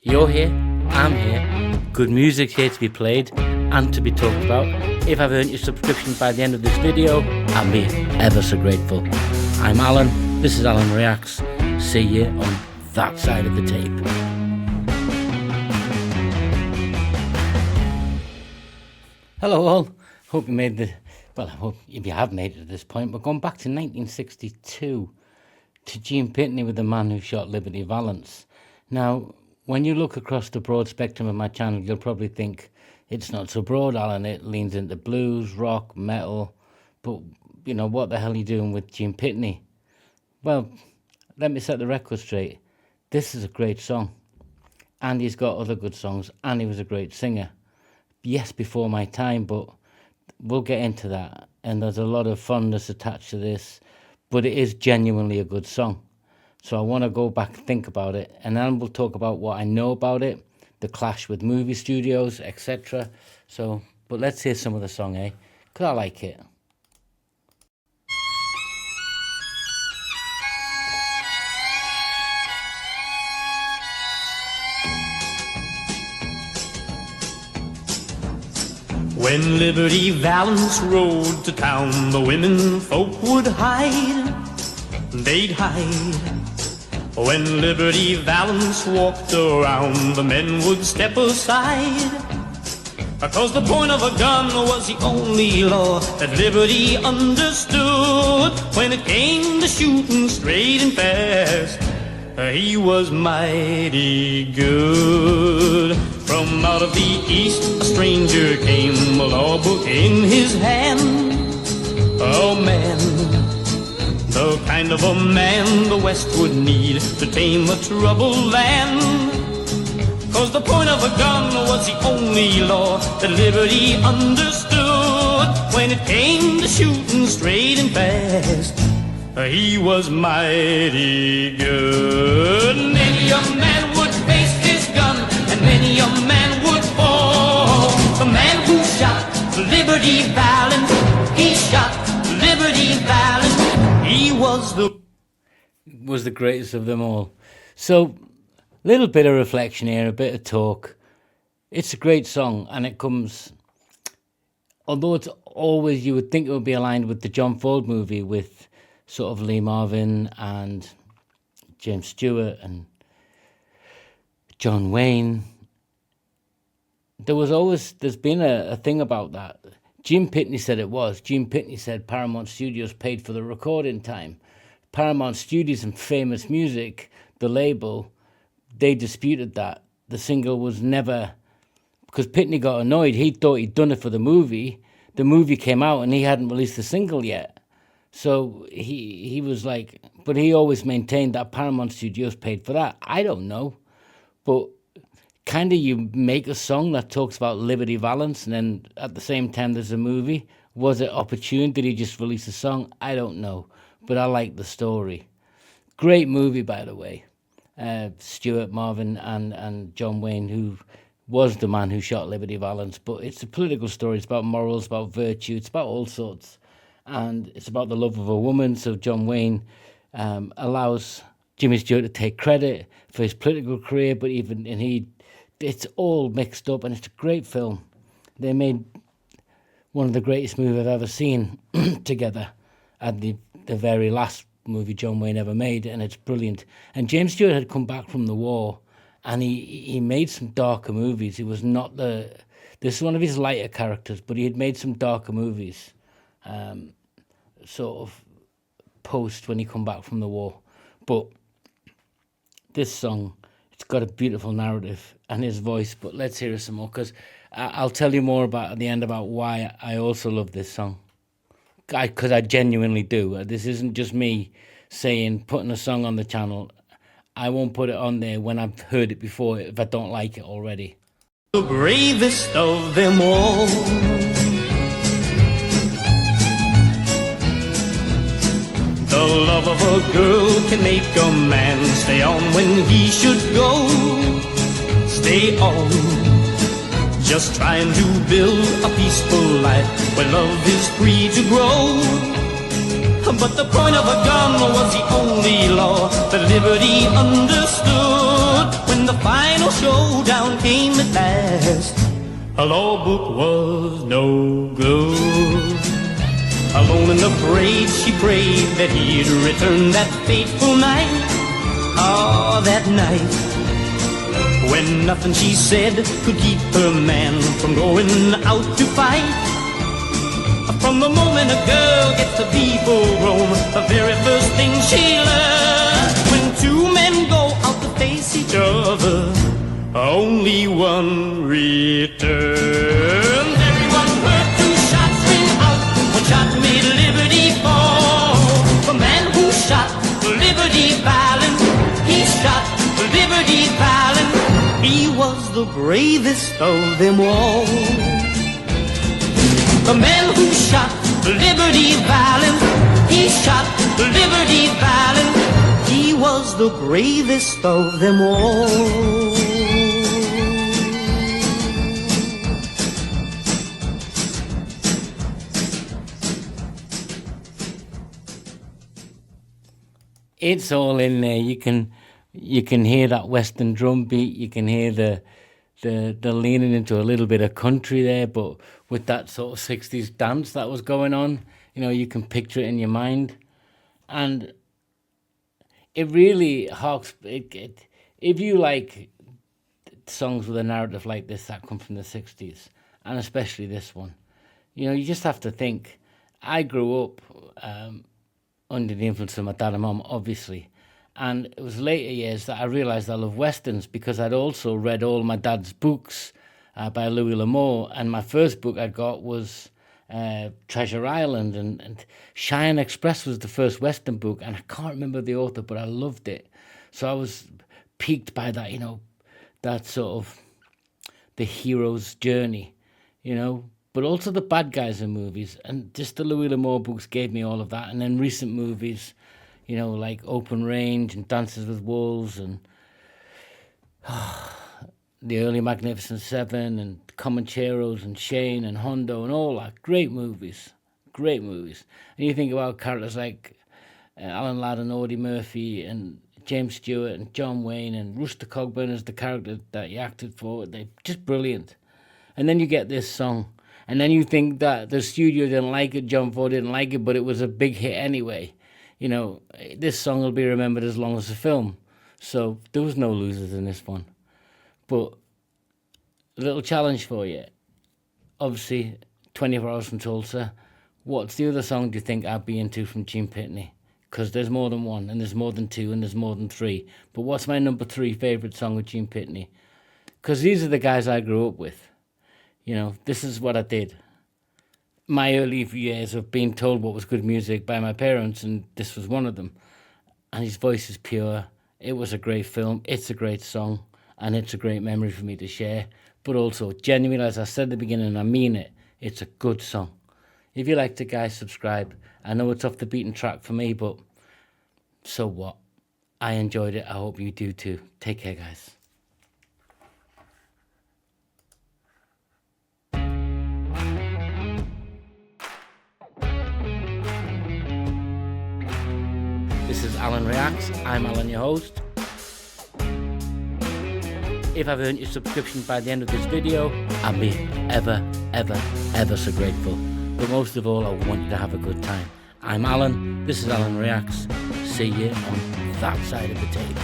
You're here, I'm here, good music's here to be played and to be talked about. If I've earned your subscription by the end of this video, I'll be ever so grateful. I'm Alan, this is Alan Reacts. See you on that side of the tape. Hello all, hope you made I hope if you have made it to this point. We're going back to 1962 to Gene Pitney with The Man Who Shot Liberty Valance. Now, when you look across the broad spectrum of my channel, you'll probably think it's not so broad, Alan. It leans into blues, rock, metal. But, you know, what the hell are you doing with Gene Pitney? Well, let me set the record straight. This is a great song. And he's got other good songs. And he was a great singer. Yes, before my time, but we'll get into that. And there's a lot of fondness attached to this. But it is genuinely a good song. So I want to go back and think about it, and then we'll talk about what I know about it, the clash with movie studios, etc. But let's hear some of the song, eh? Because I like it. When Liberty Valance rode to town, the women folk would hide, they'd hide. When Liberty Valance walked around, the men would step aside, because the point of a gun was the only law that Liberty understood. When it came to shooting straight and fast, he was mighty good. From out of the east a stranger came, a law book in his hand. Oh man, the kind of a man the West would need to tame a troubled land. 'Cause the point of a gun was the only law that Liberty understood. When it came to shooting straight and fast, he was mighty good. Many a man would face his gun, and many a man would fall. The man who shot Liberty Valance, he shot Liberty Valance. He was the greatest of them all. So, little bit of reflection here, a bit of talk. It's a great song, and it comes, although it's always, you would think it would be aligned with the John Ford movie with sort of Lee Marvin and James Stewart and John Wayne. There's been a thing about that. Gene Pitney said it was. Gene Pitney said Paramount Studios paid for the recording time. Paramount Studios and Famous Music, the label, they disputed that. The single was never, because Pitney got annoyed. He thought he'd done it for the movie. The movie came out and he hadn't released the single yet. So he was like, but he always maintained that Paramount Studios paid for that. I don't know. But kind of you make a song that talks about Liberty Valance and then at the same time there's a movie. Was it opportune? Did he just release a song? I don't know. But I like the story. Great movie, by the way. Stuart Marvin and John Wayne, who was the man who shot Liberty Valance. But it's a political story. It's about morals, about virtue. It's about all sorts. And it's about the love of a woman. So John Wayne allows Jimmy Stewart to take credit for his political career, but it's all mixed up, and it's a great film. They made one of the greatest movies I've ever seen together at the very last movie John Wayne ever made, and it's brilliant. And James Stewart had come back from the war, and he made some darker movies. He was not this is one of his lighter characters, but he had made some darker movies, sort of post when he come back from the war. But this song, it's got a beautiful narrative and his voice, but let's hear it some more, because I'll tell you more about at the end about why I also love this song. Because I genuinely do. This isn't just me putting a song on the channel. I won't put it on there when I've heard it before if I don't like it already. The bravest of them all. The love of a girl can make a man stay on when he should go. Stay on, just trying to build a peaceful life where love is free to grow. But the point of a gun was the only law that Liberty understood. When when the final showdown came at last, her law book was no good. Alone and afraid, she prayed that he'd return that fateful night. Ah, that night, when nothing she said could keep her man from going out to fight. From the moment a girl gets to be full grown, the very first thing she learns, when two men go out to face each other, only one returns. Everyone heard two shots ring out, one shot made liberty fall. The man who shot Liberty Valance, he shot Liberty Valance. He was the bravest of them all. The man who shot Liberty Valance, he shot Liberty Valance. He was the bravest of them all. It's all in there. You can hear that Western drum beat. You can hear the leaning into a little bit of country there, but with that sort of 60s dance that was going on, you can picture it in your mind. And it really harks, if you like songs with a narrative like this that come from the 60s, and especially this one, you just have to think. I grew up under the influence of my dad and mum, obviously. And it was later years that I realised I love Westerns, because I'd also read all my dad's books by Louis L'Amour. And my first book I got was Treasure Island, and Cheyenne Express was the first Western book. And I can't remember the author, but I loved it. So I was piqued by that, that sort of the hero's journey, but also the bad guys in movies. And just the Louis L'Amour books gave me all of that. And then recent movies, like Open Range and Dances with Wolves and the early Magnificent Seven and Comancheros and Shane and Hondo and all that. Great movies. And you think about characters like Alan Ladd and Audie Murphy and James Stewart and John Wayne and Rooster Cogburn as the character that he acted for. They're just brilliant. And then you get this song. And then you think that the studio didn't like it, John Ford didn't like it, but it was a big hit anyway. This song will be remembered as long as the film. So there was no losers in this one. But a little challenge for you. Obviously, 24 Hours from Tulsa. What's the other song do you think I'd be into from Gene Pitney? Because there's more than one, and there's more than two, and there's more than three. But what's my number 3 favourite song with Gene Pitney? Because these are the guys I grew up with. This is what I did. My early years of being told what was good music by my parents, and this was one of them. And his voice is pure. It was a great film. It's a great song, and it's a great memory for me to share. But also, genuinely, as I said at the beginning, and I mean it, it's a good song. If you liked it, guys, subscribe. I know it's off the beaten track for me, but so what? I enjoyed it. I hope you do too. Take care, guys. This is Alan Reacts. I'm Alan, your host. If I've earned your subscription by the end of this video, I'll be ever, ever, ever so grateful. But most of all, I want you to have a good time. I'm Alan. This is Alan Reacts. See you on that side of the table.